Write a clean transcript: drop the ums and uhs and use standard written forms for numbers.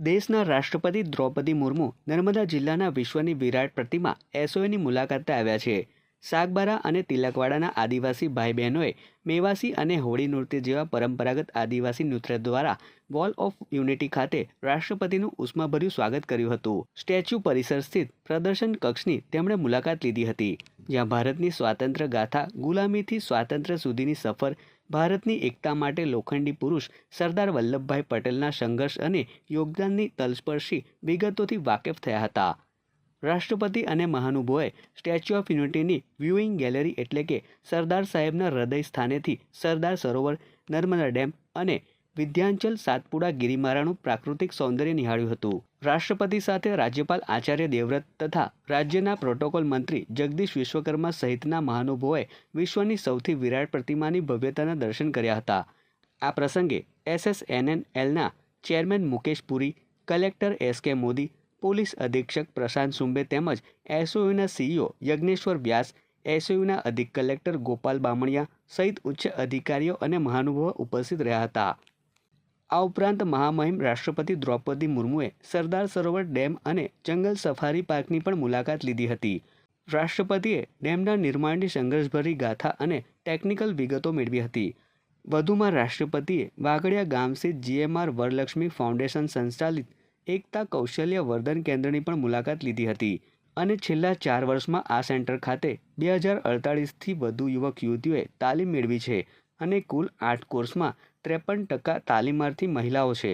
દેશના રાષ્ટ્રપતિ દ્રૌપદી મુર્મુ નર્મદા જિલ્લાના વિશ્વની વિરાટ પ્રતિમા એસઓએની મુલાકાતે આવ્યા છે. સાગબારા અને તિલકવાડાના આદિવાસી ભાઈ બહેનોએ મેવાસી અને હોળી નૃત્ય જેવા પરંપરાગત આદિવાસી નૃત્ય દ્વારા વોલ ઓફ યુનિટી ખાતે રાષ્ટ્રપતિનું ઉષ્માભર્યું સ્વાગત કર્યું હતું. સ્ટેચ્યુ પરિસર સ્થિત પ્રદર્શન કક્ષની તેમણે મુલાકાત લીધી હતી, જ્યાં ભારતની સ્વાતંત્ર્ય ગાથા, ગુલામીથી સ્વાતંત્ર્ય સુધીની સફર, ભારતની એકતા માટે લોખંડી પુરુષ સરદાર વલ્લભભાઈ પટેલના સંઘર્ષ અને યોગદાનની તલસ્પર્શી વિગતોથી વાકેફ થયા હતા. રાષ્ટ્રપતિ અને મહાનુભાવોએ સ્ટેચ્યુ ઓફ યુનિટીની વ્યુઇંગ ગેલેરી એટલે કે સરદાર સાહેબના હૃદય સ્થાનેથી સરદાર સરોવર, નર્મદા ડેમ અને વિંધ્યાચલ સાતપુડા ગિરિમાળાનું પ્રાકૃતિક સૌંદર્ય નિહાળ્યું હતું. રાષ્ટ્રપતિ સાથે રાજ્યપાલ આચાર્ય દેવવ્રત તથા રાજ્યના પ્રોટોકોલ મંત્રી જગદીશ વિશ્વકર્મા સહિતના મહાનુભાવોએ વિશ્વની સૌથી વિરાટ પ્રતિમાની ભવ્યતાના દર્શન કર્યા હતા. આ પ્રસંગે SSNNLના ચેરમેન મુકેશ પુરી, કલેક્ટર SK મોદી, પોલીસ અધિક્ષક પ્રશાંત સુંબે તેમજ એસઓયુના CEO યજ્ઞેશ્વર વ્યાસ, એસઓયુના અધિક કલેક્ટર ગોપાલ બામણિયા સહિત ઉચ્ચ અધિકારીઓ અને મહાનુભાવો ઉપસ્થિત રહ્યા હતા. આ ઉપરાંત મહામહિમ રાષ્ટ્રપતિ દ્રૌપદી મુર્મુએ સરદાર સરોવર ડેમ અને જંગલ સફારી પાર્કની પણ મુલાકાત લીધી હતી. રાષ્ટ્રપતિએ ડેમના નિર્માણની સંઘર્ષભરી ગાથા અને ટેકનિકલ વિગતો મેળવી હતી. વધુમાં રાષ્ટ્રપતિએ વાઘડિયા ગામ સ્થિત GMR વરલક્ષ્મી ફાઉન્ડેશન સંચાલિત એકતા કૌશલ્ય વર્ધન કેન્દ્રની પણ મુલાકાત લીધી હતી અને છેલ્લા 4 વર્ષમાં આ સેન્ટર ખાતે 2048થી વધુ યુવક યુવતીઓએ તાલીમ મેળવી છે અને કુલ 8 કોર્સમાં 53% તાલીમાર્થી મહિલાઓ છે.